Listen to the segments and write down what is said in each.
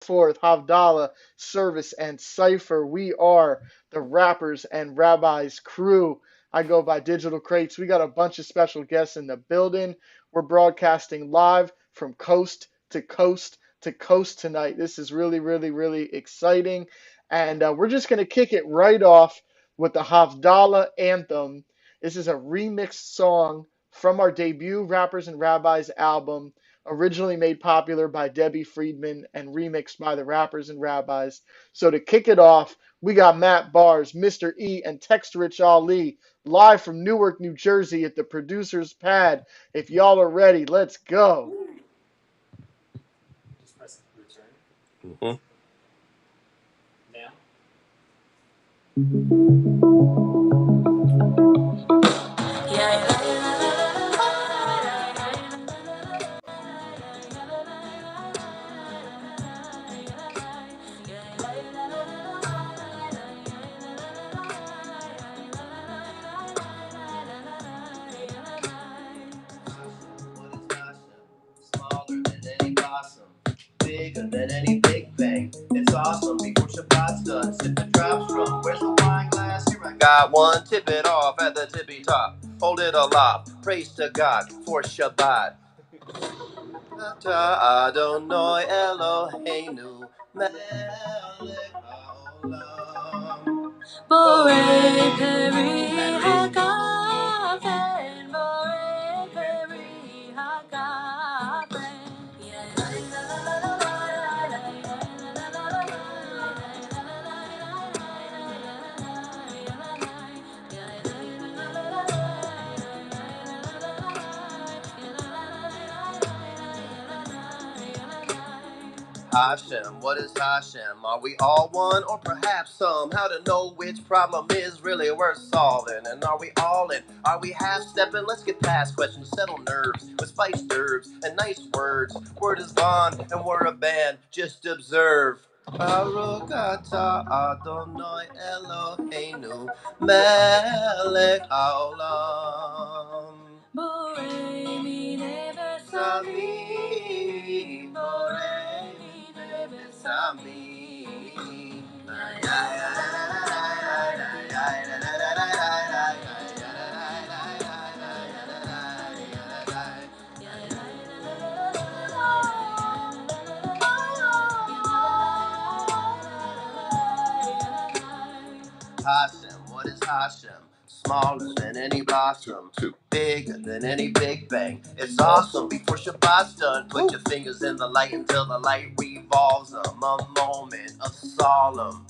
Fourth, Havdallah, Service, and Cypher. We are the Rappers and Rabbis crew. I go by Digital Crates. We got a bunch of special guests in the building. We're broadcasting live from coast to coast to coast tonight. This is really, really, really exciting. And we're just going to kick it right off with the Havdallah anthem. This is a remixed song from our debut Rappers and Rabbis album, originally made popular by Debbie Friedman and remixed by the Rappers and Rabbis. So to kick it off, we got Matt Bars, Mr. E, and Text Rich Ali live from Newark, New Jersey at the producer's pad. If y'all are ready, let's go. Just press return. Mm-hmm. Now. Smaller than any blossom, bigger than any big bang. It's awesome before Shabbat's done. Sip the drops from. Where's the wine glass? Here I got one. Tip it off at the tippy top. Hold it aloft. Praise to God for Shabbat. Adonai Eloheinu melech haolam. Borei peri hagafen, borei peri hagafen. Hashem, what is Hashem? Are we all one or perhaps some? How to know which problem is really worth solving? And are we all in? Are we half stepping? Let's get past questions, settle nerves with spiced herbs and nice words. Word is bond and we're a band, just observe. Baruch atah Adonai Eloheinu melech haolam. Borei mine besamim, borei mine besamim. Hashem, what is Hashem? Smaller than any blossom, bigger than any big bang. It's awesome before Shabbat's done. Put your fingers in the light until the light revolves them. A moment of solemn.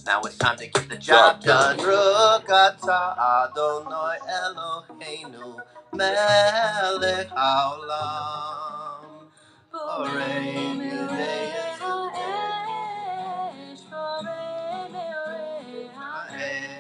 Now it's time to get the job done. Baruch atah Adonai Eloheinu melech haolam. Borei meorei ha'esh, borei meorei ha'esh.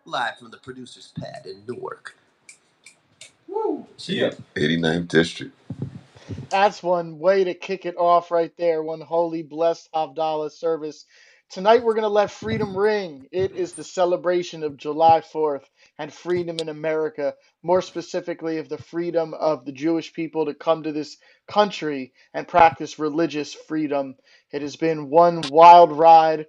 Live from the producer's pad in Newark. Yeah. 89th District. That's one way to kick it off right there. One holy, blessed Havdalah service. Tonight we're going to let freedom ring. It is the celebration of July 4th and freedom in America, more specifically of the freedom of the Jewish people to come to this country and practice religious freedom. It has been one wild ride.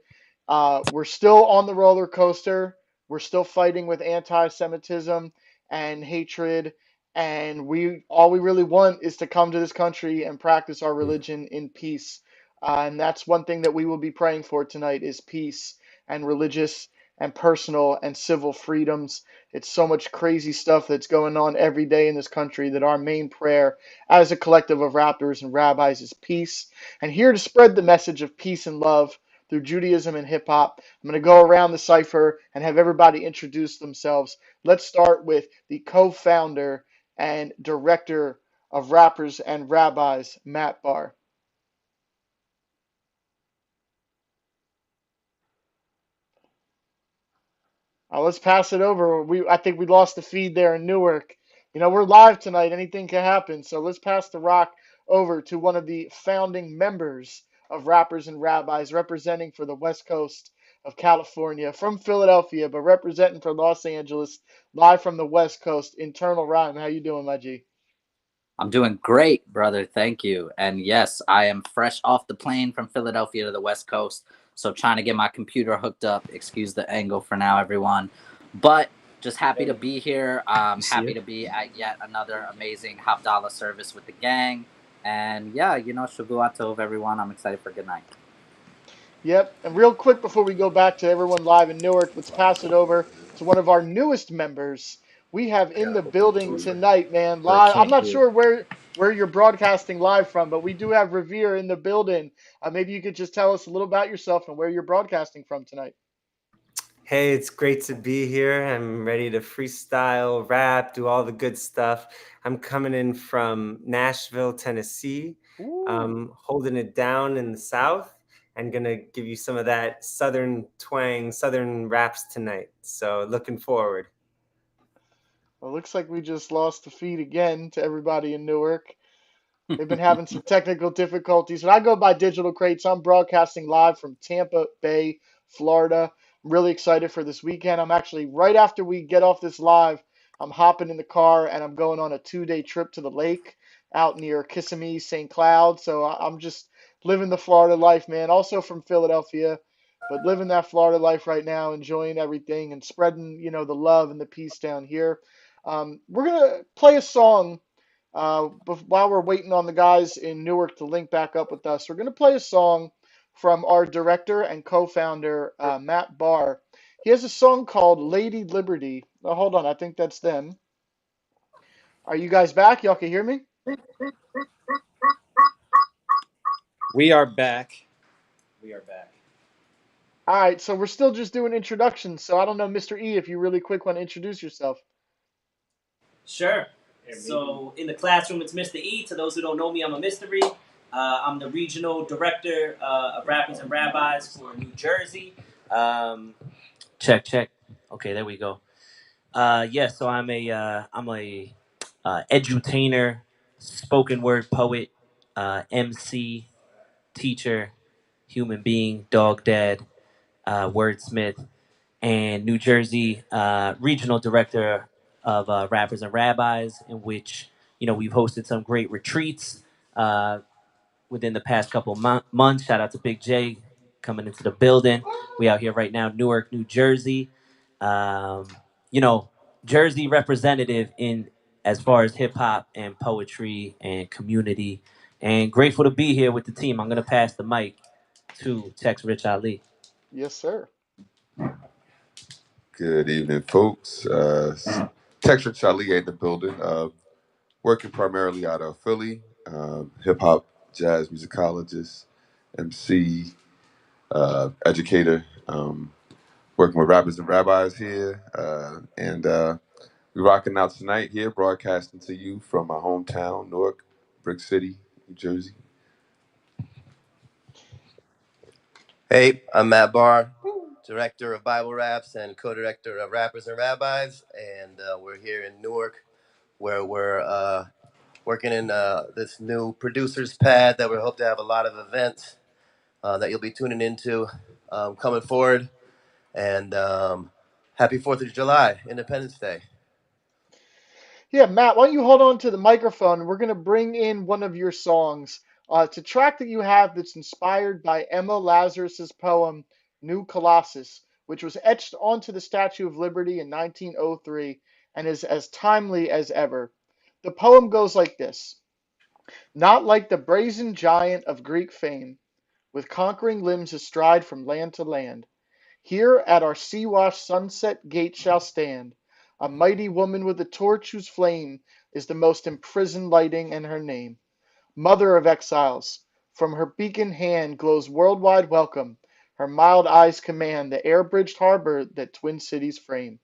We're still on the roller coaster. We're still fighting with anti-Semitism and hatred, and we all we really want is to come to this country and practice our religion in peace. And that's one thing that we will be praying for tonight is peace and religious and personal and civil freedoms. It's so much crazy stuff that's going on every day in this country that our main prayer as a collective of rappers and rabbis is peace. And here to spread the message of peace and love through Judaism and hip hop, I'm going to go around the cipher and have everybody introduce themselves. Let's start with the co-founder and director of Rappers and Rabbis, Matt Barr. Let's pass it over. I think we lost the feed there in Newark. We're live tonight. Anything can happen. So let's pass the rock over to one of the founding members of Rappers and Rabbis, representing for the West Coast of California, from Philadelphia, but representing for Los Angeles, live from the West Coast. Internal Rhyme. How you doing, my G? I'm doing great, brother. Thank you. And yes, I am fresh off the plane from Philadelphia to the West Coast. So trying to get my computer hooked up. Excuse the angle for now, everyone. But just happy to be here. Happy to be at yet another amazing Havdallah service with the gang. And yeah, Shavua Tov, everyone. I'm excited for good night. Yep. And real quick before we go back to everyone live in Newark, let's pass it over to one of our newest members. We have in the building tonight, man, I live. I'm can't not hear. sure where you're broadcasting live from, but we do have Revere in the building. Maybe you could just tell us a little about yourself and where you're broadcasting from tonight. Hey, it's great to be here. I'm ready to freestyle, rap, do all the good stuff. I'm coming in from Nashville, Tennessee. Ooh. Holding it down in the South and gonna give you some of that Southern twang, Southern raps tonight. So looking forward. Well, looks like we just lost the feed again to everybody in Newark. They've been having some technical difficulties. When I go by Digital Crates, I'm broadcasting live from Tampa Bay, Florida. I'm really excited for this weekend. I'm actually, right after we get off this live, I'm hopping in the car and I'm going on a 2-day trip to the lake out near Kissimmee, St. Cloud. So I'm just living the Florida life, man. Also from Philadelphia, but living that Florida life right now, enjoying everything and spreading, the love and the peace down here. We're going to play a song while we're waiting on the guys in Newark to link back up with us. We're going to play a song from our director and co-founder, Matt Barr. He has a song called Lady Liberty. Oh, hold on, I think that's them. Are you guys back? Y'all can hear me? We are back. We are back. All right, so we're still just doing introductions. So I don't know, Mr. E, if you really quick want to introduce yourself. Sure. So in the classroom, it's Mr. E. To those who don't know me, I'm a mystery. I'm the regional director of Rappers and Rabbis for New Jersey. Check. Okay, there we go. So I'm a edutainer, spoken word poet, MC, teacher, human being, dog dad, wordsmith, and New Jersey regional director of Rappers and Rabbis, in which we've hosted some great retreats within the past couple months. Shout out to Big J coming into the building. We out here right now, Newark, New Jersey. Um, Jersey representative in as far as hip hop and poetry and community. And grateful to be here with the team. I'm gonna pass the mic to Tex Rich Ali. Yes, sir. Good evening, folks. Texture Charlie in the building. Working primarily out of Philly. Hip hop, jazz musicologist, MC, educator. Working with rappers and rabbis here, and we're rocking out tonight here, broadcasting to you from my hometown, Newark, Brick City, New Jersey. Hey, I'm Matt Barr, director of Bible Raps and co-director of Rappers and Rabbis, and we're here in Newark, where we're working in this new producers pad that we hope to have a lot of events that you'll be tuning into coming forward. And happy 4th of July, Independence Day. Yeah, Matt, why don't you hold on to the microphone? We're going to bring in one of your songs. It's a track that you have that's inspired by Emma Lazarus's poem, New Colossus, which was etched onto the Statue of Liberty in 1903 and is as timely as ever. The poem goes like this: Not like the brazen giant of Greek fame, with conquering limbs astride from land to land. Here at our sea-washed sunset gate shall stand a mighty woman with a torch whose flame is the most imprisoned lighting in her name. Mother of exiles, from her beacon hand glows worldwide welcome. Her mild eyes command the air-bridged harbor that twin cities frame.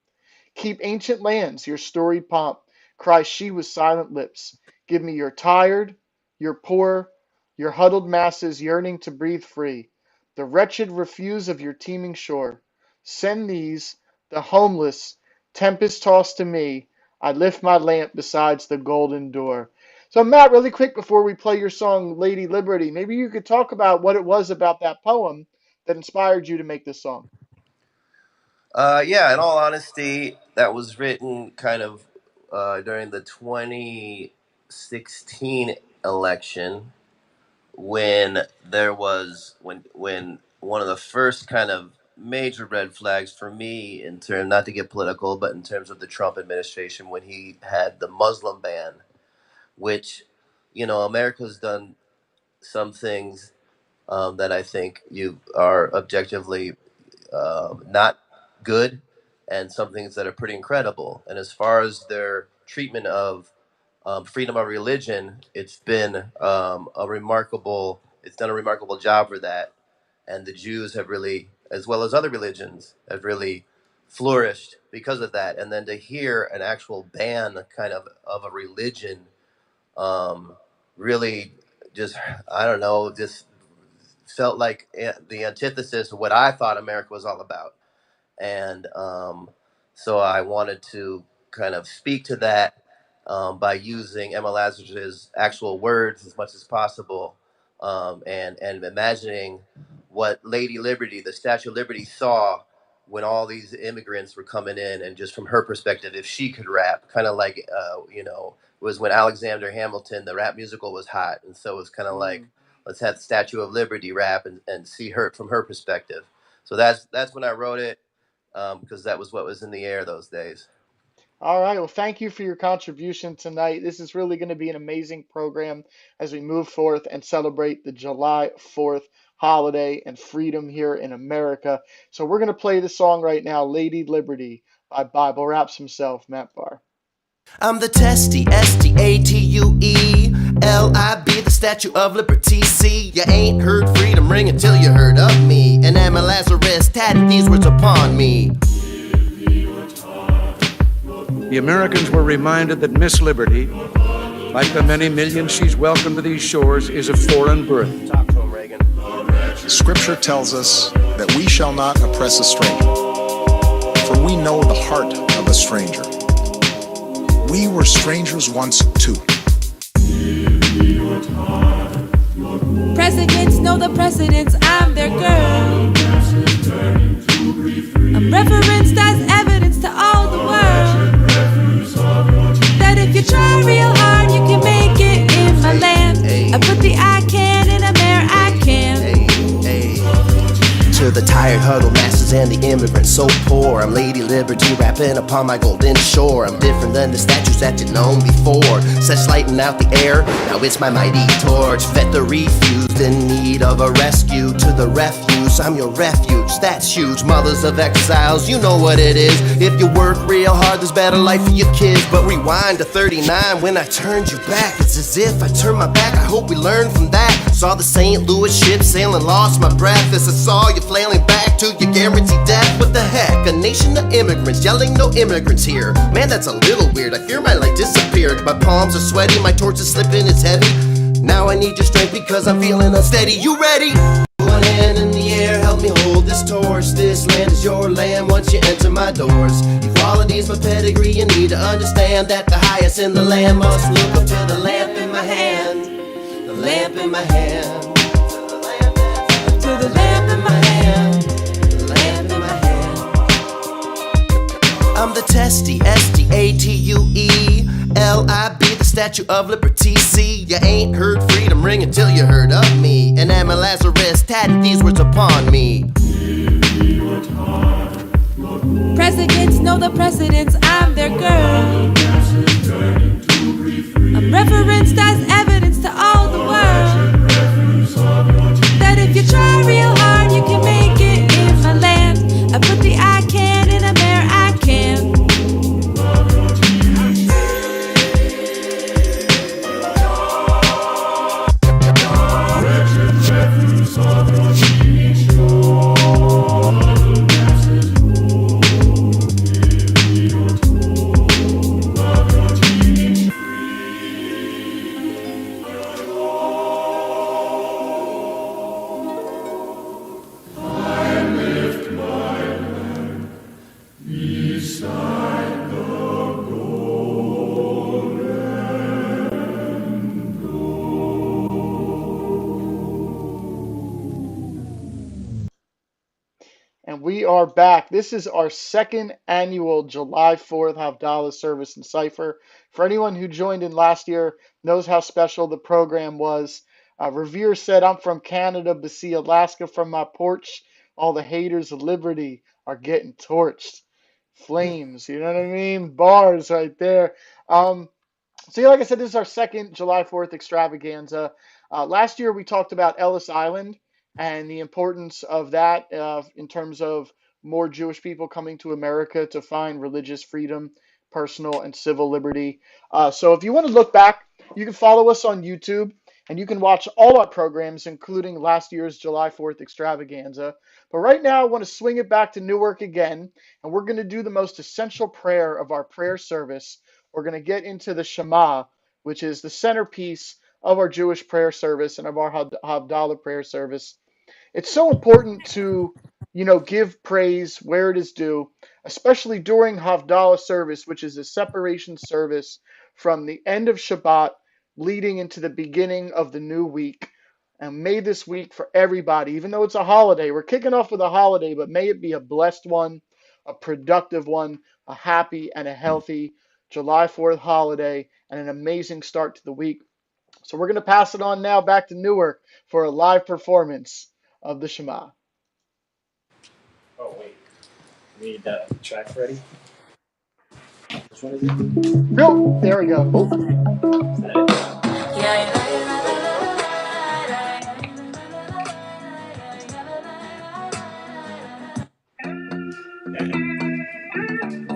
Keep ancient lands your storied pomp, cries she with silent lips. Give me your tired, your poor, your huddled masses yearning to breathe free. The wretched refuse of your teeming shore. Send these, the homeless, tempest tossed to me. I lift my lamp besides the golden door. So, Matt, really quick before we play your song, Lady Liberty, maybe you could talk about what it was about that poem that inspired you to make this song. Yeah, in all honesty, that was written kind of during the 2016 election when when one of the first kind of major red flags for me in terms, not to get political, but in terms of the Trump administration, when he had the Muslim ban, which, America's done some things that I think you are objectively not good, and some things that are pretty incredible. And as far as their treatment of freedom of religion, it's done a remarkable job for that. And the Jews have really, as well as other religions, have really flourished because of that. And then to hear an actual ban of a religion, really just, I don't know, just felt like the antithesis of what I thought America was all about. And so I wanted to kind of speak to that by using Emma Lazarus's actual words as much as possible, and imagining what Lady Liberty, the Statue of Liberty, saw when all these immigrants were coming in, and just from her perspective, if she could rap, kind of like it was when Alexander Hamilton, the rap musical, was hot, and so it was kind of like, Mm. let's have the Statue of Liberty rap and see her from her perspective. So that's when I wrote it, because that was what was in the air those days. All right. Well, thank you for your contribution tonight. This is really going to be an amazing program as we move forth and celebrate the July 4th holiday and freedom here in America. So we're going to play the song right now, Lady Liberty by Bible Raps himself, Matt Barr. I'm the testy, STATUELIB, the Statue of Liberty. See, you ain't heard freedom ring until you heard of me. And Emma Lazarus tatted these words upon me. The Americans were reminded that Miss Liberty, like the many millions she's welcomed to these shores, is of foreign birth. Talk to him, Reagan. Scripture tells us that we shall not oppress a stranger, for we know the heart of a stranger. We were strangers once too. Presidents know the precedents, I'm their girl. I'm referenced as evidence to all the world that if you try real hard, you can make it in my land. I put the I can in a mere I can. To the tired huddled masses and the immigrants so poor, I'm Lady Liberty rapping upon my golden shore. I'm different than the statues that you've known before. Such lighting out the air, now it's my mighty torch. Fed the refused in need of a rescue. To the refuse, I'm your refuge, that's huge. Mothers of exiles, you know what it is. If you work real hard, there's better life for your kids. But rewind to 39, when I turned you back, it's as if I turned my back. I hope we learned from that. Saw the St. Louis ship sailing, lost my breath as I saw you flailing back to your guaranteed death. What the heck, a nation of immigrants yelling no immigrants here. Man, that's a little weird, I fear my light disappeared. My palms are sweaty, my torch is slipping, it's heavy. Now I need your strength because I'm feeling unsteady. You ready? One hand in the air, help me hold this torch. This land is your land once you enter my doors. Equality's my pedigree, you need to understand that the highest in the land must look up to the lamp in my hand. The lamp in my hand. To the lamp in my hand. The lamp in my hand. I'm the testy, STATUELIB, the Statue of Liberty. See, you ain't heard freedom ring until you heard of me. And Emma Lazarus tatted these words upon me. Presidents know the precedents, I'm their girl. I'm referenced as evidence to all the world that if you try real hard, you can make it in my land. I put the I can in a mere I can. are back. This is our second annual July 4th Havdallah service in Cypher. For anyone who joined in last year, knows how special the program was. Revere said, I'm from Canada, but see Alaska from my porch. All the haters of liberty are getting torched. Flames, you know what I mean? Bars right there. So, yeah, like I said, this is our second July 4th extravaganza. Last year, we talked about Ellis Island and the importance of that in terms of more Jewish people coming to America to find religious freedom, personal and civil liberty. So, if you want to look back, you can follow us on YouTube and you can watch all our programs, including last year's July 4th extravaganza. But right now, I want to swing it back to Newark again, and we're going to do the most essential prayer of our prayer service. We're going to get into the Shema, which is the centerpiece of our Jewish prayer service and of our Havdalah prayer service. It's so important to, give praise where it is due, especially during Havdalah service, which is a separation service from the end of Shabbat leading into the beginning of the new week. And may this week for everybody, even though it's a holiday, we're kicking off with a holiday, but may it be a blessed one, a productive one, a happy and a healthy July 4th holiday, and an amazing start to the week. So we're going to pass it on now back to Newark for a live performance of the Shema. Oh, wait. We need the track ready? Which one is it? Nope, there we go. Oh. Is that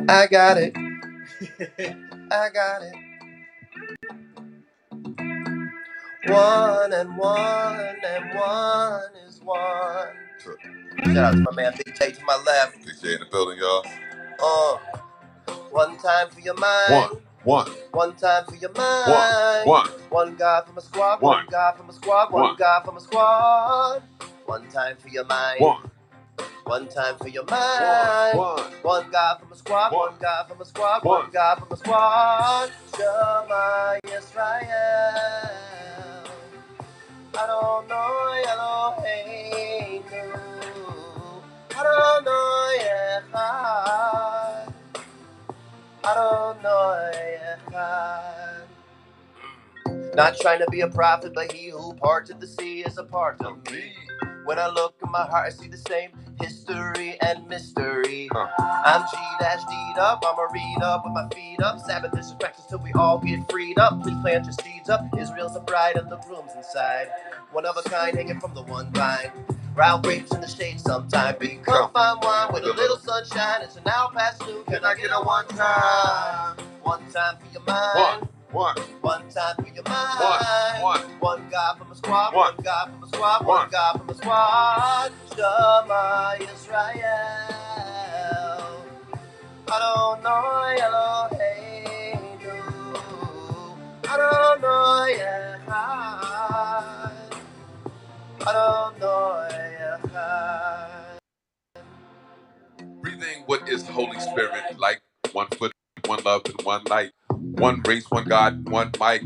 I got it. I got it. One and one and one is one. Shout out to my man Big J to my left. Big J in the building, y'all. One time for your mind. One time for your mind. One God from a squad. One God from a squad. One God from a squad. One time for your mind. One time for your mind. One God from a squad. One God from a squad. One God from a squad. Shema Yisrael. Adonai Eloheinu. Adonai Echad. Adonai Echad. Not trying to be a prophet, but he who parted the sea is a part of me. When I look in my heart, I see the same history and mystery. I'm G-D'd up, I'ma read up with my feet up. Sabbath is practice till we all get freed up. Please plant your seeds up. Israel's the bride and the groom's inside. One of a kind hanging from the one vine. Round grapes in the shade sometime. Become fine wine with a little sunshine. It's an hour past noon. Can I get a one time? One time for your mind. One time for your mind. One God from a squad. One God from a squad. One God from a squad. Shema Yisrael. Adonai Eloheinu. Adonai Echad. Adonai Echad. Breathing what is the Holy Spirit like? 1 foot, one love, and one light. One race, one God, one mic.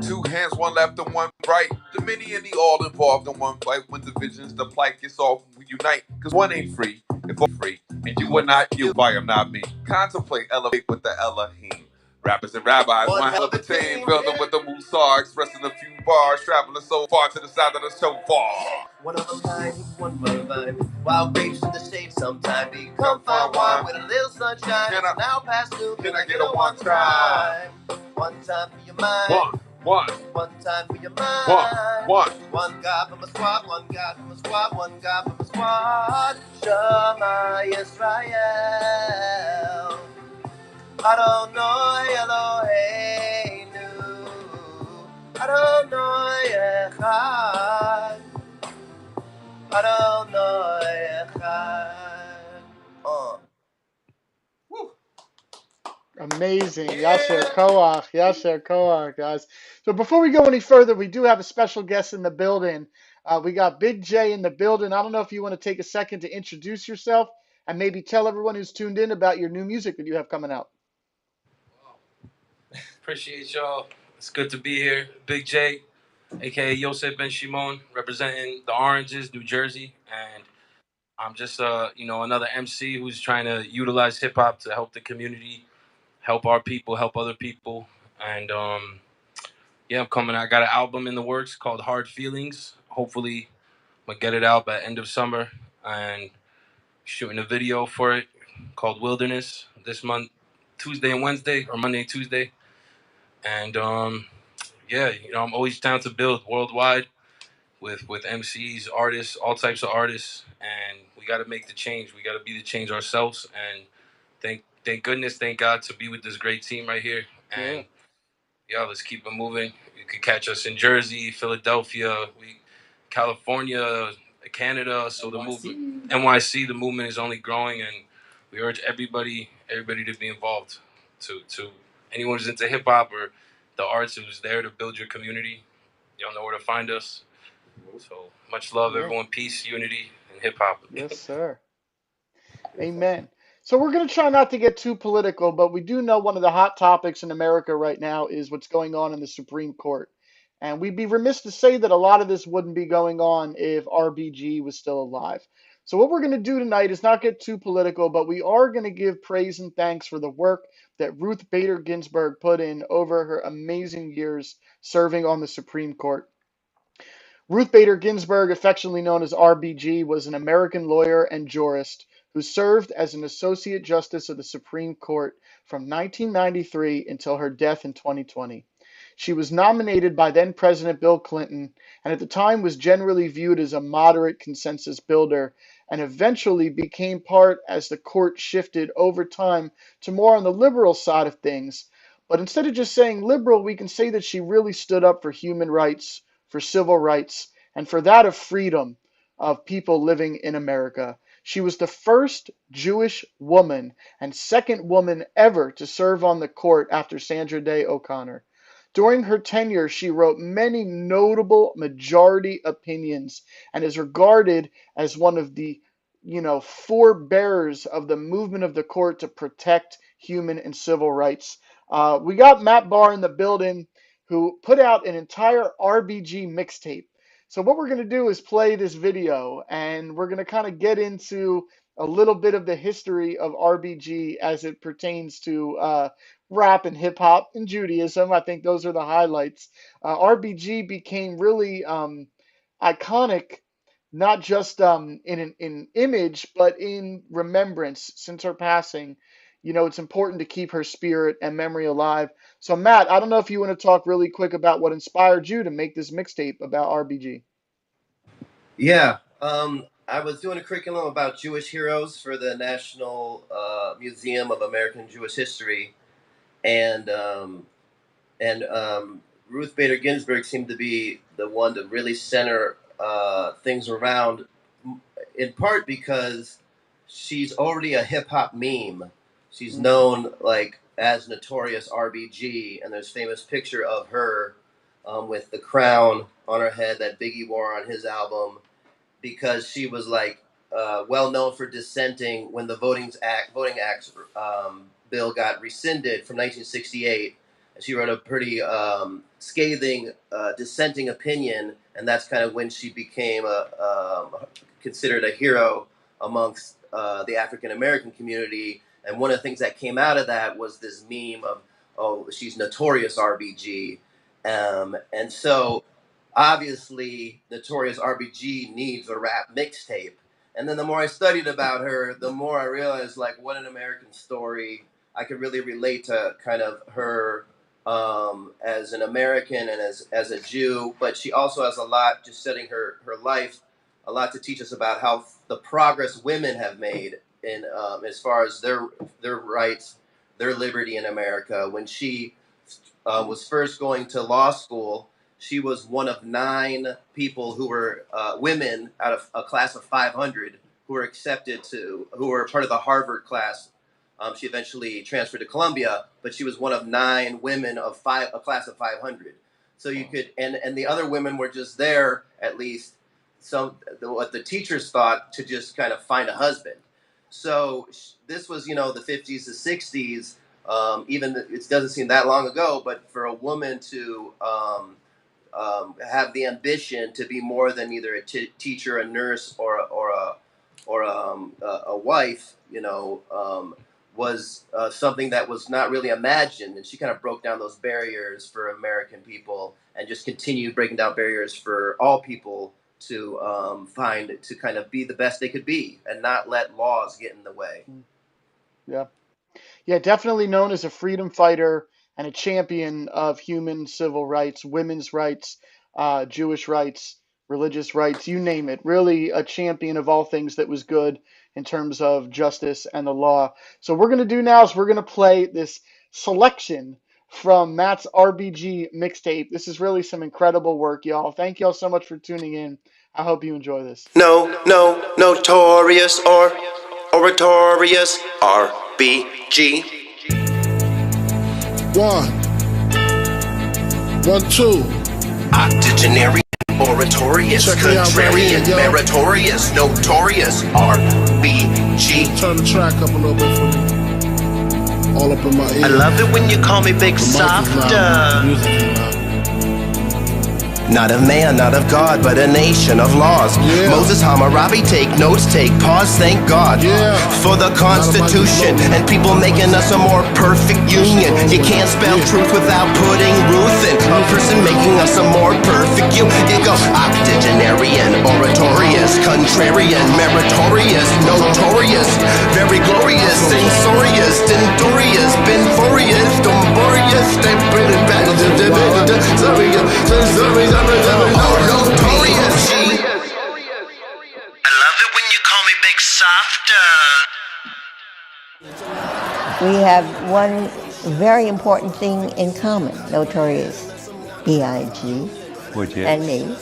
Two hands, one left and one right. The many and the all involved in one fight. When divisions, the plight gets off, we unite. Cause one ain't free, if I'm free. And you are not you, I am not me. Contemplate, elevate with the Elohim. Rappers and rabbis, one hell of a team. Building with the Musar, expressing a few bars. Traveling so far to the side of the shofar. One of a kind, one vine. Wild grapes in the shade sometime. Become fine wine with a little sunshine. It's now past noon. Can I get a one time? One time for your mind. One time for your mind. One God from a squad. One God from a squad. One God from a squad. Shema Yisrael. Adonai Eloheinu. Adonai Echad. Adonai Echad. Amazing. Yasher Koach. Yasher Koach, guys. So before we go any further, we do have a special guest in the building. We got Big J in the building. I don't know if you want to take a second to introduce yourself and maybe tell everyone who's tuned in about your new music that you have coming out. Appreciate y'all. It's good to be here. Big J, aka Yosef Ben Shimon, representing the Oranges, New Jersey, and I'm just another MC who's trying to utilize hip hop to help the community, help our people, help other people, and yeah, I'm coming. I got an album in the works called Hard Feelings. Hopefully, I'm gonna get it out by end of summer, and shooting a video for it called Wilderness this month, Tuesday and Wednesday, or Monday and Tuesday, and yeah, I'm always down to build worldwide with MCs, artists, all types of artists, and we got to make the change. We got to be the change ourselves, and thank goodness, thank God to be with this great team right here, Yeah. and yeah, let's keep it moving. You could catch us in Jersey, Philadelphia, California, Canada. So the movement, NYC, the movement is only growing, and we urge everybody to be involved. To anyone who's into hip hop or the arts who's there to build your community, y'all know where to find us. So much love, Yeah. everyone. Peace, unity, and hip hop. Yes, sir. Amen. So we're going to try not to get too political, but we do know one of the hot topics in America right now is what's going on in the Supreme Court. And we'd be remiss to say that a lot of this wouldn't be going on if RBG was still alive. So what we're going to do tonight is not get too political, but we are going to give praise and thanks for the work that Ruth Bader Ginsburg put in over her amazing years serving on the Supreme Court. Ruth Bader Ginsburg, affectionately known as RBG, was an American lawyer and jurist who served as an Associate Justice of the Supreme Court from 1993 until her death in 2020. She was nominated by then President Bill Clinton and at the time was generally viewed as a moderate consensus builder and eventually became part as the court shifted over time to more on the liberal side of things. But instead of just saying liberal, we can say that she really stood up for human rights, for civil rights, and for that of freedom of people living in America. She was the first Jewish woman and second woman ever to serve on the court after Sandra Day O'Connor. During her tenure, she wrote many notable majority opinions and is regarded as one of the forebearers of the movement of the court to protect human and civil rights. We got Matt Barr in the building who put out an entire RBG mixtape. So what we're going to do is play this video and we're going to kind of get into a little bit of the history of RBG as it pertains to rap and hip hop and Judaism. I think those are the highlights. RBG became really iconic, not just in image, but in remembrance since her passing. It's important to keep her spirit and memory alive. So, Matt, I don't know if you want to talk really quick about what inspired you to make this mixtape about RBG. Yeah, I was doing a curriculum about Jewish heroes for the National Museum of American Jewish History, and Ruth Bader Ginsburg seemed to be the one to really center things around, in part because she's already a hip hop meme. She's known like as Notorious RBG, and there's a famous picture of her with the crown on her head that Biggie wore on his album, because she was like well known for dissenting when the Voting Act bill got rescinded from 1968. And she wrote a pretty scathing dissenting opinion, and that's kind of when she became considered a hero amongst the African American community. And one of the things that came out of that was this meme of, oh, she's Notorious RBG. And so obviously Notorious RBG needs a rap mixtape. And then the more I studied about her, the more I realized like what an American story. I could really relate to kind of her as an American and as a Jew, but she also has a lot, just studying her life, a lot to teach us about how the progress women have made in as far as their rights, their liberty in America. When she was first going to law school, she was one of 9 people who were women out of a class of 500 who were who were part of the Harvard class. She eventually transferred to Columbia, but she was one of 9 women of a class of 500. So you could, and the other women were just there, at least what the teachers thought, to just kind of find a husband. So this was, the 50s to 60s. It doesn't seem that long ago, but for a woman to have the ambition to be more than either a teacher, a nurse, or or a wife, was something that was not really imagined, and she kind of broke down those barriers for American people, and just continued breaking down barriers for all people to kind of be the best they could be, and not let laws get in the way. Yeah. Yeah, definitely known as a freedom fighter and a champion of human civil rights, women's rights, Jewish rights, religious rights, you name it. Really a champion of all things that was good in terms of justice and the law. So what we're going to do now is we're going to play this selection from Matt's RBG mixtape. This is really some incredible work, y'all. Thank y'all so much for tuning in. I hope you enjoy this. Notorious or oratorious, RBG. 1, 2. Octogenarian, oratorious, Check me out right contrarian, here, yo. meritorious, notorious, RBG. Turn the track up a little bit for me. All up in my ear. I love it when you call me Big The mic is loud, the Softa. music is loud. Not of man, not of God, but a nation of laws. Yeah. Moses, Hammurabi, take notes, take pause, thank God Yeah. for the Constitution and people making us a more perfect union. You can't spell truth without putting Ruth in. A person making us a more perfect you. You go octogenarian, oratorious, contrarian, meritorious, notorious, very glorious, censorious, stentorious, benforious, domorious, they bring it back to the notorious. I love it when you call me Big Softa. We have one very important thing in common, Notorious B.I.G. and me.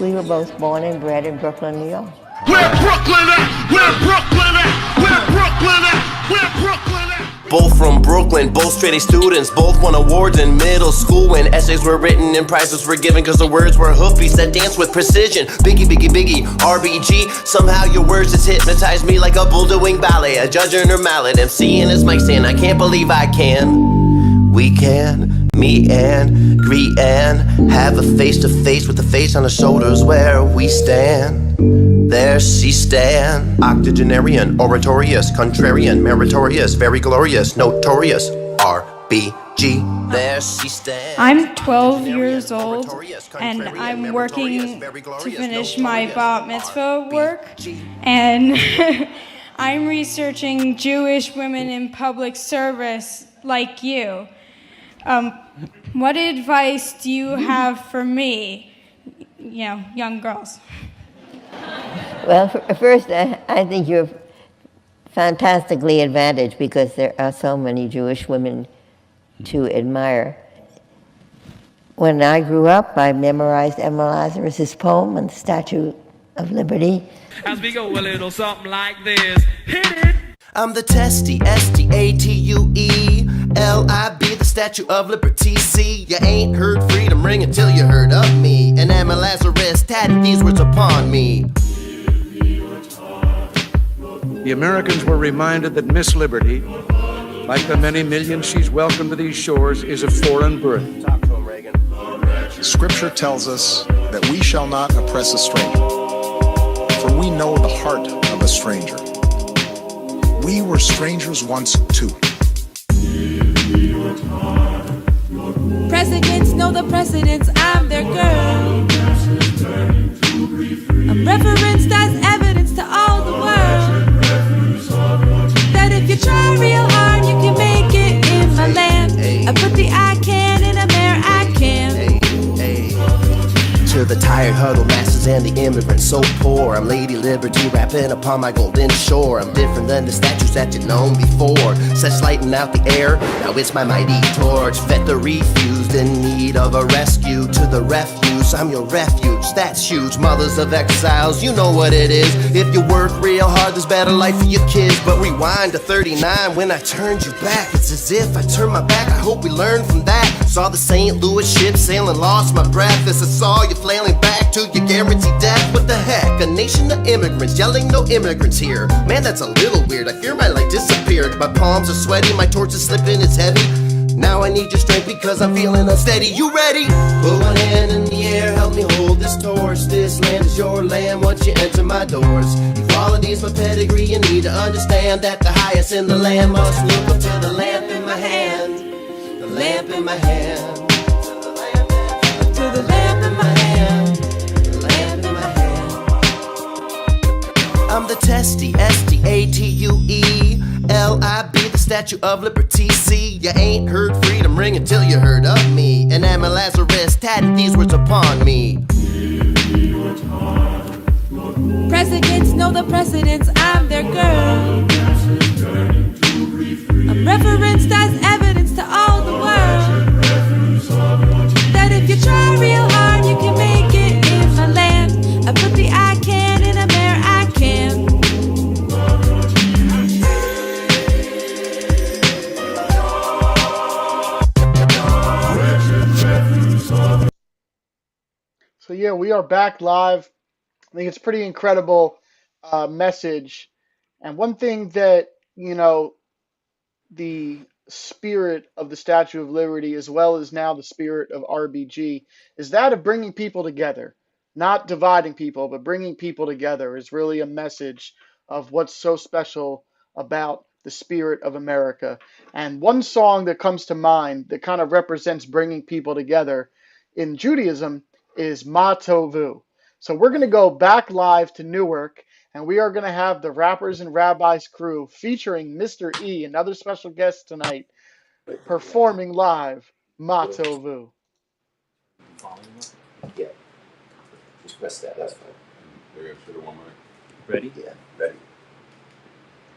We were both born and bred in Brooklyn, New York. Where Brooklyn at? Where Brooklyn at? Where Brooklyn at? Where Brooklyn at? Both from Brooklyn, both straight A students, both won awards in middle school when essays were written and prizes were given because the words were hoofies that dance with precision. Biggie, biggie, biggie, RBG. Somehow your words just hypnotize me like a bull doing ballet, a judge and her mallet, MC in his mic stand. I can't believe I can. We can, me and greet and have a face-to-face with the face on the shoulders where we stand. There she stand, octogenarian, oratorious, contrarian, meritorious, very glorious, notorious, RBG. There she stands. I'm 12 years old and I'm working to finish my bat mitzvah work, and I'm researching Jewish women in public service like you. What advice do you have for me, young girls? Well, first, I think you're fantastically advantaged because there are so many Jewish women to admire. When I grew up, I memorized Emma Lazarus's poem on the Statue of Liberty. As we go a little something like this. Hit it! I'm the testy, S-T-A-T-U-E-L-I-B, the Statue of Liberty. See, you ain't heard freedom ring until you heard of me. And Emma Lazarus tatted these words upon me. The Americans were reminded that Miss Liberty, like the many millions she's welcomed to these shores, is of foreign birth. Talk to him, Reagan. Scripture tells us that we shall not oppress a stranger, for we know the heart of a stranger. We were strangers once too. Presidents know the precedents, I'm their girl. I'm referenced as evidence to all the world that if you try real hard, you can make it in my land. I put the I can in a mirror, I can. To the tired huddle masses and the immigrants so poor, I'm Lady Liberty rapping upon my golden shore. I'm different than the statues that you've known before, such lighting out the air, now it's my mighty torch. Fed the refused in need of a rescue to the refuse, I'm your refuge, that's huge. Mothers of exiles, you know what it is. If you work real hard, there's better life for your kids. But rewind to 39 when I turned you back, it's as if I turned my back, I hope we learned from that. Saw the St. Louis ship sailing, lost my breath as I saw you flailing back to your guaranteed death. What the heck, a nation of immigrants yelling no immigrants here. Man, that's a little weird, I fear my life disappeared. My palms are sweaty, my torch is slipping, it's heavy. Now I need your strength because I'm feeling unsteady. You ready? Put one hand in the air, help me hold this torch. This this land is your land once you enter my doors. If all of these my pedigree, you need to understand that the highest in the land must look up to the lamp in my hand. The lamp in my hand. To the lamp in my hand. The lamp in my hand. I'm the testy, STATUE-LIB, the Statue of Liberty. See, you ain't heard freedom ring until you heard of me. And Emma Lazarus tatted these words upon me. Presidents know the precedents, I'm their girl. I'm referenced as evidence to all the world that if you try real hard, you can make it in my land. I put the I can in a mirror, I can. So yeah, we are back live. I think it's pretty incredible message. And one thing that, the spirit of the Statue of Liberty, as well as now the spirit of RBG, is that of bringing people together, not dividing people, but bringing people together is really a message of what's so special about the spirit of America. And one song that comes to mind that kind of represents bringing people together in Judaism is Ma Tovu. So we're going to go back live to Newark, and we are going to have the Rappers and Rabbis crew featuring Mr. E, another special guest tonight, performing live Ma Tovu. Yeah. Just press that, that's fine. Ready? Yeah, ready.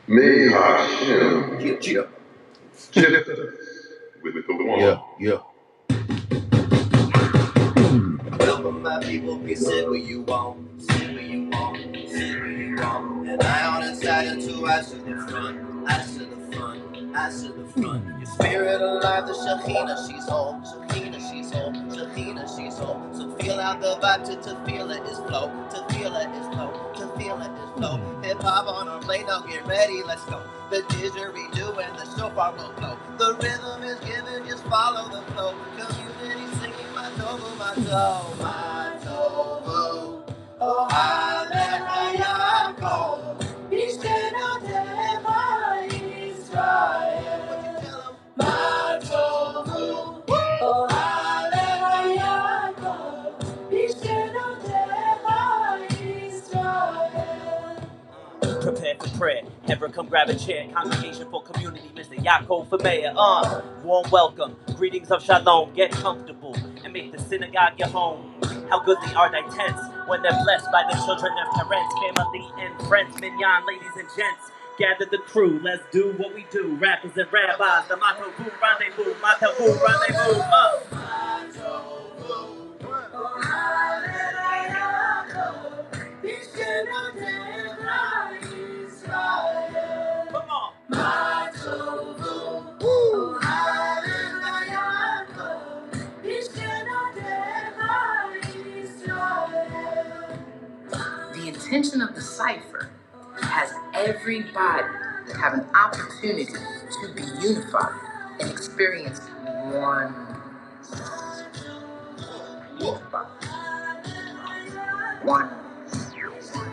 May Hashem Yeah. with the one. Yeah. Welcome my people, be sit where you want, sit where you want, sit where you want. And I on inside until I to the front, I to the front, I to the front. Your spirit alive, the Shekhinah, she's home, Shekhinah, she's home, Shekhinah, she's home. So feel out the vibe to feel it is flow, to feel it is flow, to feel it is flow. Hip hop on our plate, now get ready, let's go. The didgeridoo and the shofar will blow. The rhythm is given, just follow the flow. Community singing my tovu, my toe, my tovu. Oh, hallelujah, Ishkeno Tema Israel. What you tell 'em? My tovu. Oh, hallelujah, Ishkeno Tema Israel. Prepare for prayer. Ever come grab a chair. Congregation for community. Mr. Yaakov for mayor. Warm welcome. Greetings of shalom. Get comfortable and make the synagogue your home. How goodly are thy tents when they're blessed by the children and parents, family and friends, minyan, ladies and gents. Gather the crew. Let's do what we do. Rappers and rabbis. The motto boom rendezvous. Motto boom rendezvous. Come on. The intention of the Cypher has everybody have an opportunity to be unified and experience one. Unified. One. Unified.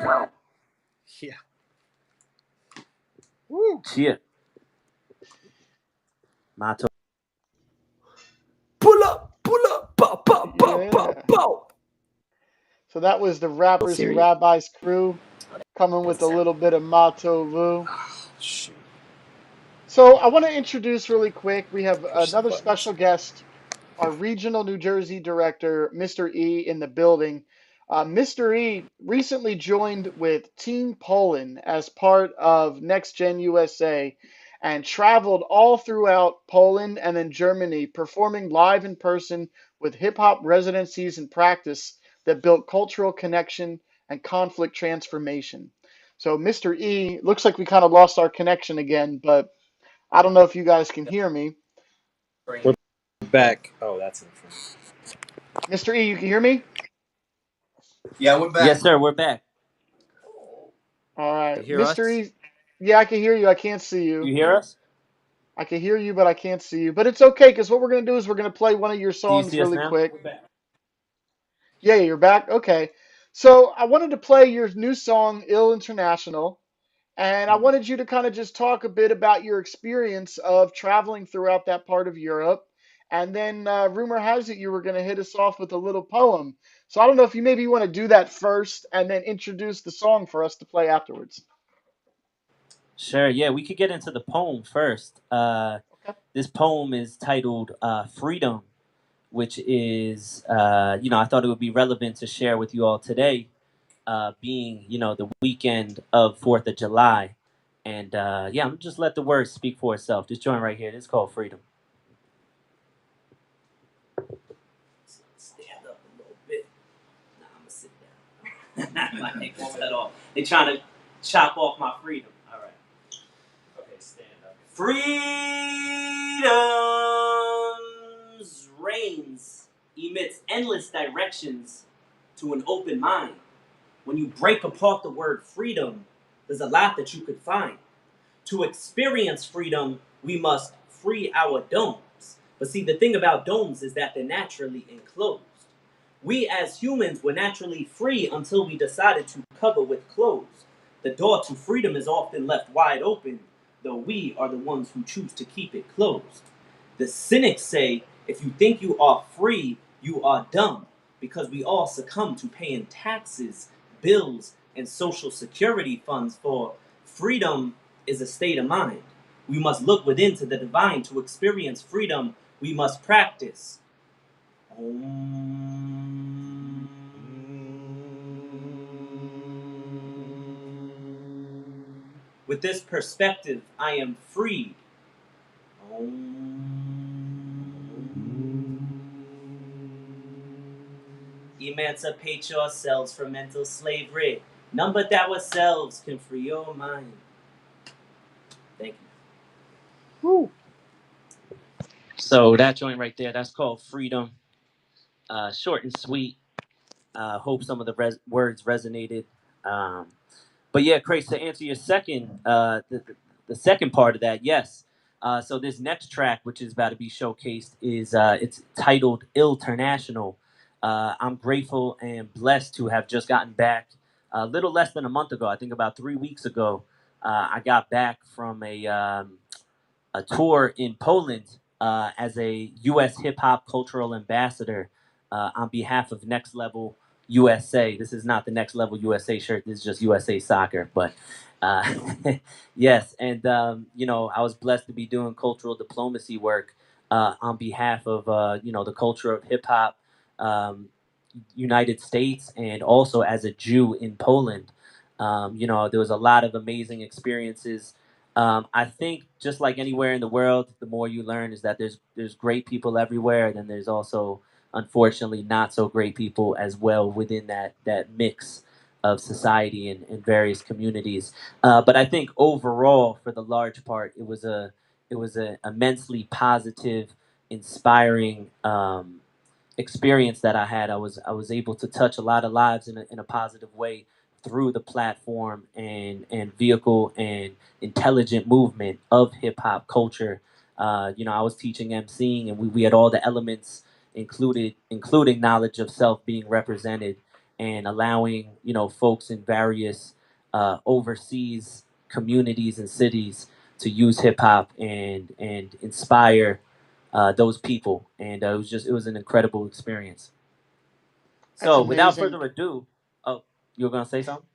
Well. Yeah. Woo. Cheer. Mato. Pull up, pow, pow, pow, pow, Yeah. pow. So that was the Rappers and Rabbis crew coming with a little bit of Ma Tovu. So I want to introduce really quick. We have another special guest, our regional New Jersey director, Mr. E, in the building. Mr. E recently joined with Team Poland as part of Next Gen USA and traveled all throughout Poland and then Germany, performing live in person with hip hop residencies and practice that built cultural connection and conflict transformation. So, Mr. E, looks like we kind of lost our connection again, but I don't know if you guys can hear me. We're back. Oh, that's in front. Mr. E, you can hear me? Yeah, we're back. Yes, sir. We're back. All You right, hear Mr. us? E. Yeah, I can hear you. I can't see you. You hear us? I can hear you, but I can't see you. But it's okay because what we're gonna do is we're gonna play one of your Do you songs see us really now? quick. Yeah, you're back. Okay. So I wanted to play your new song, "Ill International," and I wanted you to kind of just talk a bit about your experience of traveling throughout that part of Europe. And then rumor has it you were going to hit us off with a little poem. So I don't know if you maybe want to do that first and then introduce the song for us to play afterwards. Sure. Yeah, we could get into the poem first. Okay. This poem is titled "Freedom," which is, I thought it would be relevant to share with you all today, being, the weekend of 4th of July. And yeah, I'm just let the words speak for itself. Just join right here. This is called Freedom. Stand up a little bit. Nah, I'm gonna sit down. My neck won't cut off. They trying to chop off my freedom. All right. Okay, stand up. Freedom's reigns emits endless directions to an open mind. When you break apart the word freedom, there's a lot that you could find. To experience freedom, we must free our domes. But see, the thing about domes is that they're naturally enclosed. We as humans were naturally free until we decided to cover with clothes. The door to freedom is often left wide open, though we are the ones who choose to keep it closed. The cynics say if you think you are free, you are dumb, because we all succumb to paying taxes, bills, and social security funds for freedom is a state of mind. We must look within to the divine to experience freedom. We must practice. With this perspective, I am freed. Emancipate yourselves from mental slavery. None but ourselves can free your mind. Thank you. Woo. So that joint right there, that's called Freedom. Short and sweet. Hope some of the words resonated. Um, but yeah, Chris, to answer your second, the second part of that, yes. So this next track, which is about to be showcased, is it's titled "International." I'm grateful and blessed to have just gotten back a little less than a month ago. I think about 3 weeks ago. I got back from a tour in Poland as a U.S. hip hop cultural ambassador on behalf of Next Level USA. This is not the Next Level USA shirt. This is just USA Soccer. But uh, yes, and I was blessed to be doing cultural diplomacy work on behalf of the culture of hip hop, United States, and also as a Jew in Poland. There was a lot of amazing experiences. I think just like anywhere in the world, the more you learn is that there's great people everywhere, and then there's also unfortunately not so great people as well within that mix of society and various communities. But I think overall, for the large part, it was a immensely positive, inspiring experience that I had. I was able to touch a lot of lives in a positive way through the platform and vehicle and intelligent movement of hip hop culture. I was teaching emceeing, and we had all the elements included, including knowledge of self being represented, and allowing folks in various overseas communities and cities to use hip hop and inspire those people, and it was an incredible experience. That's So, without amazing. further ado, oh, you were gonna say something?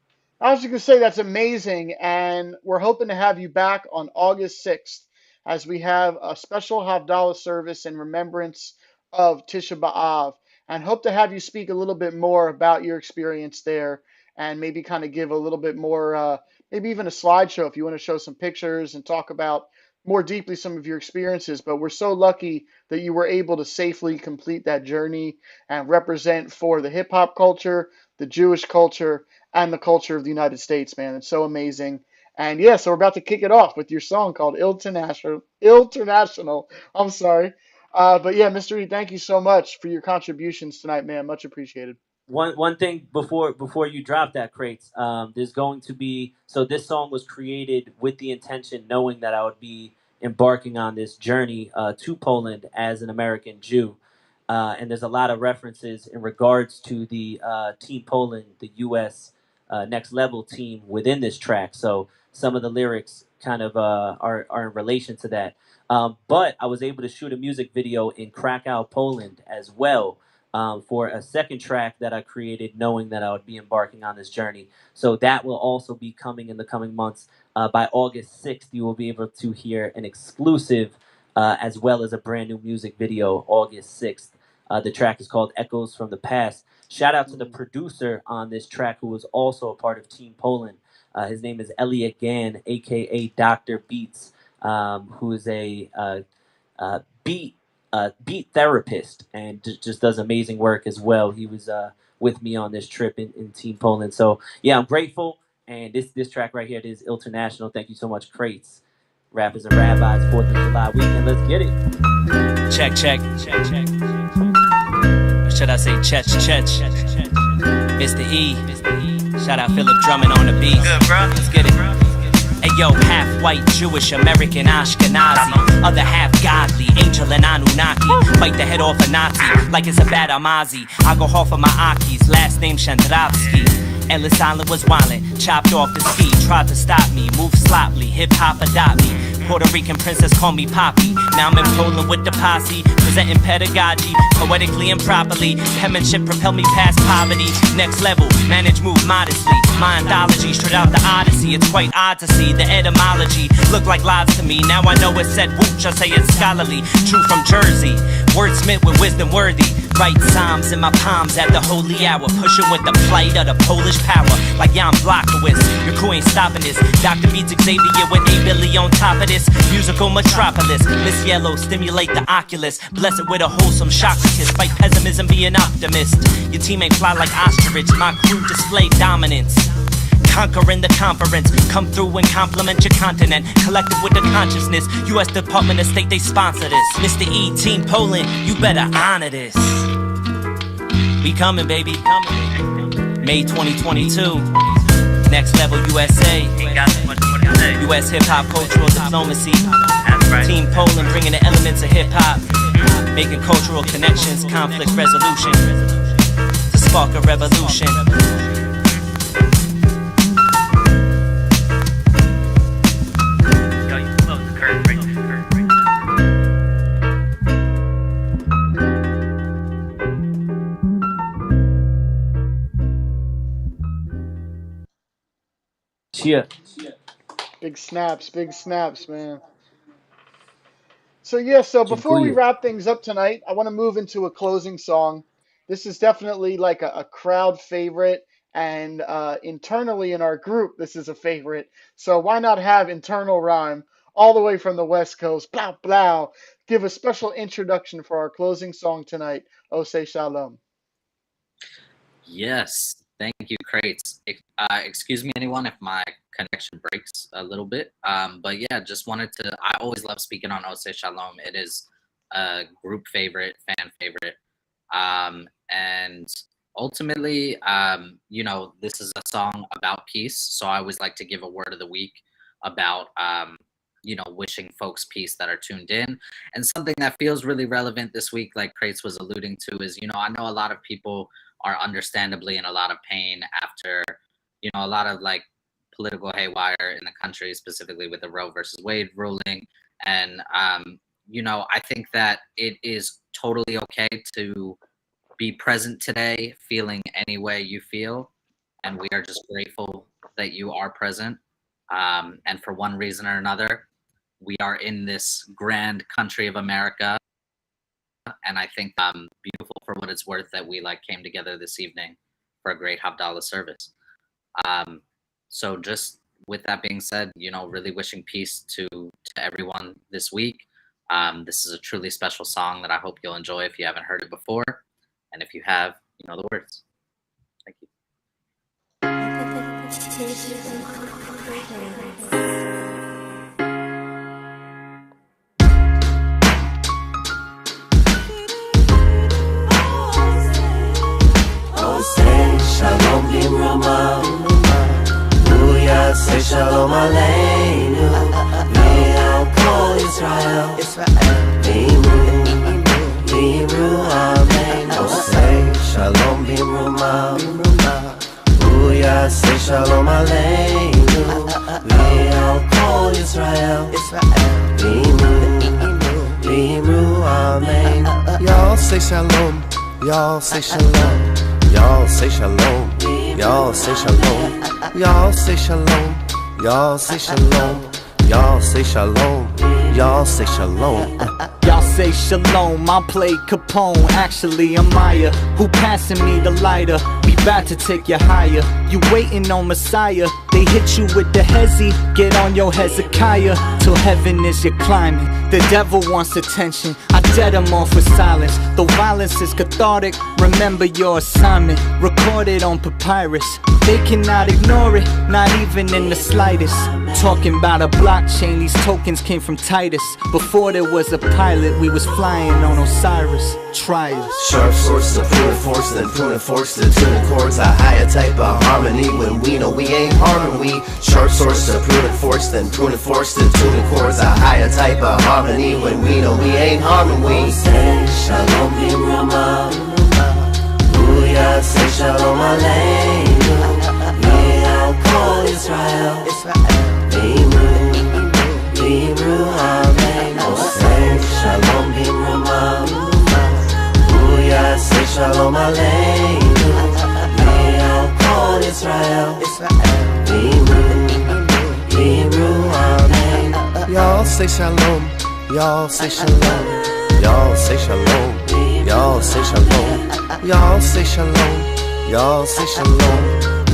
I was just going to say that's amazing, and we're hoping to have you back on August 6th as we have a special Havdallah service in remembrance of Tisha B'Av, and hope to have you speak a little bit more about your experience there, and maybe kind of give a little bit more, maybe even a slideshow if you want to show some pictures and talk about more deeply some of your experiences. But we're so lucky that you were able to safely complete that journey and represent for the hip hop culture, the Jewish culture, and the culture of the United States, man. It's so amazing. And yeah, so we're about to kick it off with your song called International. International. I'm sorry. But yeah, Mr. E, thank you so much for your contributions tonight, man. Much appreciated. one thing before you drop that, Crates, there's going to be, so this song was created with the intention, knowing that I would be embarking on this journey to Poland as an American Jew. And there's a lot of references in regards to the Team Poland, the U.S. Next Level team within this track. So some of the lyrics kind of are in relation to that. But I was able to shoot a music video in Krakow, Poland as well, for a second track that I created, knowing that I would be embarking on this journey. So that will also be coming in the coming months. By August 6th, you will be able to hear an exclusive as well as a brand new music video, August 6th. The track is called Echoes from the Past. Shout out to the producer on this track, who was also a part of Team Poland. His name is Elliot Gann, aka Dr. Beats, who is a beat therapist and just does amazing work as well. He was with me on this trip in Team Poland. So yeah, I'm grateful. And this track right here, it is international. Thank you so much, Crates. Rappers and Rabbis, 4th of July weekend. Let's get it. Check, check. Or should I say Chetch? Mr. E. Shout out Philip Drummond on the beat. Good, bro. Let's get it. Ayo, half white, Jewish, American, Ashkenazi. Other half godly, angel and Anunnaki. Bite the head off a Nazi like it's a bad Amazi. I go hard for my Akis, last name Chandravsky. Ellis Island was wildin', chopped off the ski. Tried to stop me, move sloppily, hip-hop adopt me. Puerto Rican princess call me Poppy. Now I'm in Poland with the posse, presenting pedagogy, poetically and properly. Penmanship propel me past poverty. Next level, manage move modestly. My anthology, straight out the Odyssey. It's quite odd to see the etymology look like lies to me. Now I know it said wooch, I say it's scholarly. True from Jersey, wordsmith with wisdom worthy. Write psalms in my palms at the holy hour, pushing with the plight of the Polish power. Like Jan Blachowicz, your crew ain't stopping this. Dr. Beats Xavier with A Billy on top of this. Musical metropolis, Miss Yellow, stimulate the oculus. Bless it with a wholesome chakra kiss. Fight pessimism, be an optimist. Your team ain't fly like ostrich, my crew display dominance. Conquering the conference, come through and compliment your continent. Collective with the consciousness, U.S. Department of State, they sponsor this. Mr. E, Team Poland, you better honor this. We coming, baby. May 2022. Next Level USA. U.S. Hip-Hop Cultural Diplomacy. Team Poland bringing the elements of hip-hop. Making cultural connections, conflict resolution. To spark a revolution. Yeah. Big snaps, man. So yeah, so before we wrap things up tonight, I want to move into a closing song. This is definitely like a crowd favorite, and internally in our group, this is a favorite. So why not have Internal Rhyme all the way from the West Coast, blah blah, give a special introduction for our closing song tonight, Oseh Shalom. Yes, thank you, Crates. Excuse me, anyone, if my connection breaks a little bit. But yeah, just wanted to. I always love speaking on Oseh Shalom. It is a group favorite, fan favorite, and ultimately, you know, this is a song about peace. So I always like to give a word of the week about, you know, wishing folks peace that are tuned in. And something that feels really relevant this week, like Crates was alluding to, is, you know, I know a lot of people are understandably in a lot of pain after, you know, a lot of like political haywire in the country, specifically with the Roe versus Wade ruling. And, you know, I think that it is totally okay to be present today, feeling any way you feel. And we are just grateful that you are present. And for one reason or another, we are in this grand country of America. And I think beautiful for what it's worth that we like came together this evening for a great Havdallah service. So just with that being said, you know, really wishing peace to everyone this week. This is a truly special song that I hope you'll enjoy if you haven't heard it before. And if you have, you know the words. Thank you. Oh, say Booyah, say shalom aleinu. Li'al kol Yisrael. Bimru, amen. Oh, say shalom bimruma. Booyah, say shalom aleinu. Li'al kol Yisrael. Bimru, amen. Y'all say shalom. Y'all say shalom. Y'all say shalom. Y'all say shalom. Y'all say shalom. Y'all say shalom. Y'all say shalom. Y'all say shalom. Y'all say shalom, I play Capone. Actually, I'm Maya. Who passing me the lighter? We bout to take you higher. You waiting on Messiah. They hit you with the hezzy. Get on your Hezekiah. Till heaven is your climbing. The devil wants attention. I dead him off with silence. Though violence is cathartic, remember your assignment. Recorded on papyrus. They cannot ignore it, not even in the slightest. Talking about a blockchain, these tokens came from Titus. Before there was a pilot, we was flying on Osiris. Try us. Sharp swords to prune and force, then prune and force to tune and chords. A higher type of harmony when we know we ain't harming we. Sharp swords to prune and force, then prune and force to tune and chords. A higher type of harmony when we know we ain't harming we. Say shalom bimrama. Booyah, say shalom aleinu. Li'al kol Yisrael. Bimru, amen. Oh, say shalom bimrama. Booyah, say shalom aleinu. Li'al kol Yisrael. Bimru, amen. Y'all say shalom. Y'all say shalom. Y'all say shalom. Y'all say shalom. Y'all say shalom. Y'all say shalom.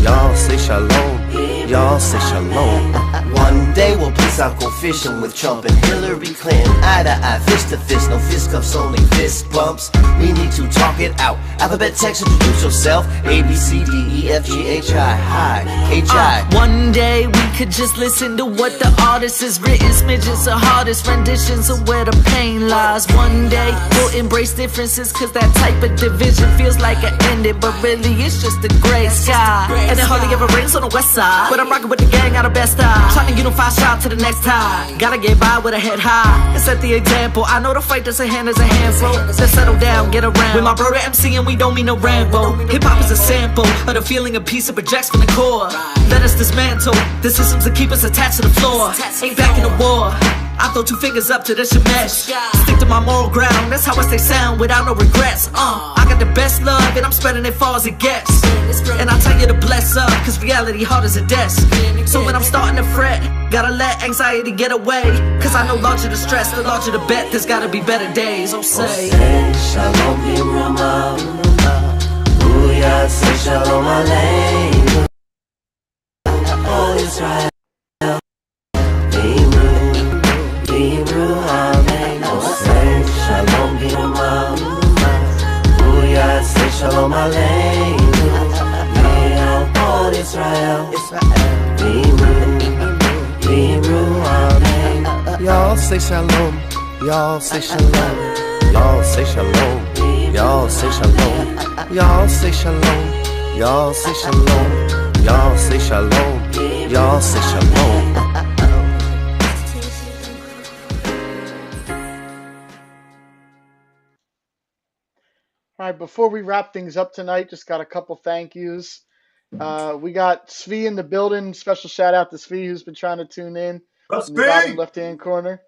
Y'all say shalom. Y'all say shalom. One day we'll peace out, go fishing with Trump and Hillary Clinton. Eye to eye, fist to fist, no fist cuffs, only fist bumps. We need to talk it out. Alphabet text, introduce yourself. A, B, C, D, E, F, G, H, I, hi, H, I. One day we could just listen to what the artist has written. Smidgens of hardest renditions of where the pain lies. One day we'll embrace differences, cause that type of division feels like it ended, but really it's just a gray sky. And it hardly ever rains on the west side, but I'm rocking with the gang out of best time. Trying to unify, shout to the next time. Gotta get by with a head high and set the example. I know the fight that's a hand is a handful. So settle down, get around. With my brother MC and we don't mean no Rambo. Hip-hop is a sample of the feeling of peace it projects from the core. Let us dismantle the systems that keep us attached to the floor. Ain't back in the war. I throw two fingers up to the Shemesh. Stick to my moral ground, that's how I stay sound without no regrets. I got the best love and I'm spreading it far as it gets. And I tell you to bless up, cause reality hard as a desk. So when I'm starting to fret, gotta let anxiety get away. Cause I know larger the stress, the larger the bet, there's gotta be better days. Oh say shalom bimrama. Booyah, say shalom aleinu. Kol Yisrael. Bimru, amen. Oh, say shalom bimrama. Booyah, say shalom aleinu. Li'al kol Yisrael. Bimru, amen. Y'all say shalom. Y'all say shalom. Y'all say shalom. Y'all say shalom. Y'all say shalom. Y'all say shalom. Y'all say shalom. Y'all say shalom. All right, before we wrap things up tonight, just got a couple thank yous. We got Svi in the building. Special shout out to Svi, who's been trying to tune in the bottom left-hand corner.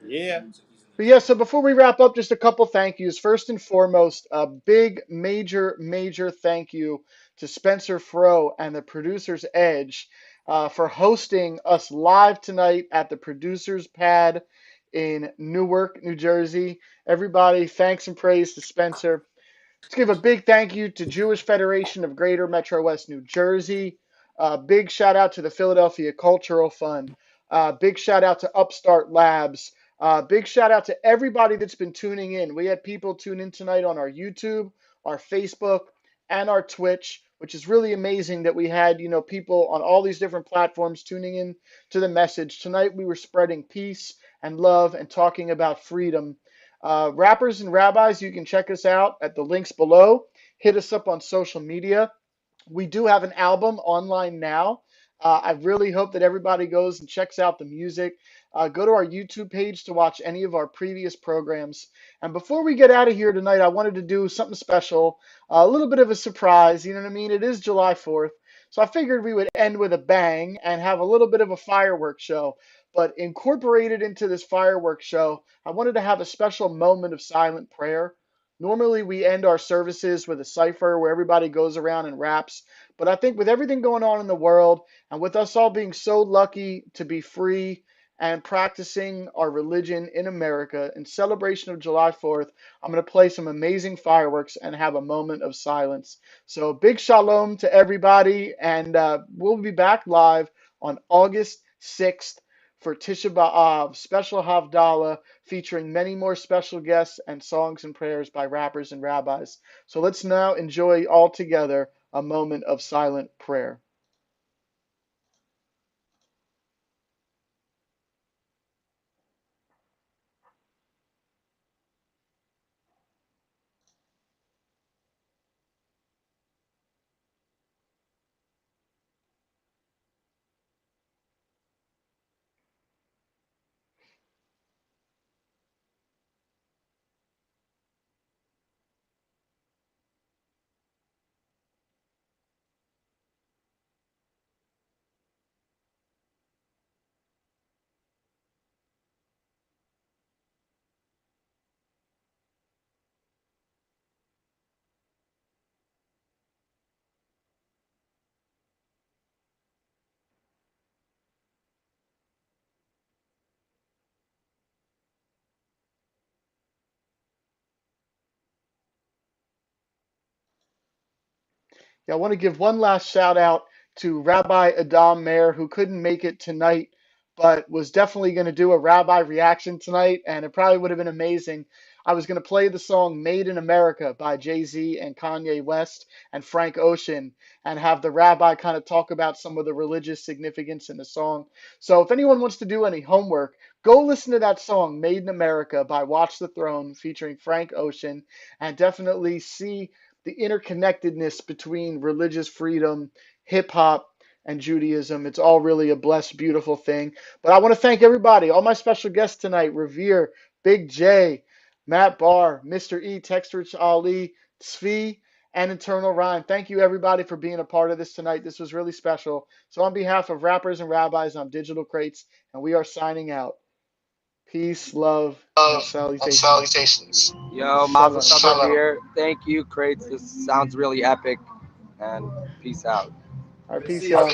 Yeah. But yeah, so before we wrap up, just a couple thank yous. First and foremost, a big, major thank you to Spencer Froh and the Producer's Edge for hosting us live tonight at the Producer's Pad in Newark, New Jersey. Everybody, thanks and praise to Spencer. Let's give a big thank you to Jewish Federation of Greater Metro West New Jersey. Big shout out to the Philadelphia Cultural Fund. Big shout out to Upstart Labs. Big shout out to everybody that's been tuning in. We had people tune in tonight on our YouTube, our Facebook, and our Twitch, which is really amazing that we had, people on all these different platforms tuning in to the message. Tonight we were spreading peace and love and talking about freedom. Rappers and Rabbis, you can check us out at the links below. Hit us up on social media. We do have an album online now. I really hope that everybody goes and checks out the music. Go to our YouTube page to watch any of our previous programs. And before we get out of here tonight, I wanted to do something special, a little bit of a surprise. You know what I mean? It is July 4th. So I figured we would end with a bang and have a little bit of a fireworks show. But incorporated into this fireworks show, I wanted to have a special moment of silent prayer. Normally, we end our services with a cipher where everybody goes around and raps. But I think with everything going on in the world and with us all being so lucky to be free and practicing our religion in America in celebration of July 4th, I'm going to play some amazing fireworks and have a moment of silence. So, big shalom to everybody, and we'll be back live on August 6th for Tisha B'Av, special Havdallah featuring many more special guests and songs and prayers by rappers and rabbis. So let's now enjoy all together a moment of silent prayer. Yeah, I want to give one last shout out to Rabbi Adam Meir, who couldn't make it tonight, but was definitely going to do a rabbi reaction tonight, and it probably would have been amazing. I was going to play the song Made in America by Jay-Z and Kanye West and Frank Ocean and have the rabbi kind of talk about some of the religious significance in the song. So if anyone wants to do any homework, go listen to that song Made in America by Watch the Throne featuring Frank Ocean and definitely see the interconnectedness between religious freedom, hip hop, and Judaism. It's all really a blessed, beautiful thing. But I want to thank everybody, all my special guests tonight, Revere, Big J, Matt Barr, Mr. E, Textrich Ali, Svi, and Eternal Rhyme. Thank you, everybody, for being a part of this tonight. This was really special. So on behalf of Rappers and Rabbis, I'm Digital Crates, and we are signing out. Peace, love, and salutations. Yo, Mazel Shalom. Tov here. Thank you, Crates. This sounds really epic. And peace out. All right, peace, y'all.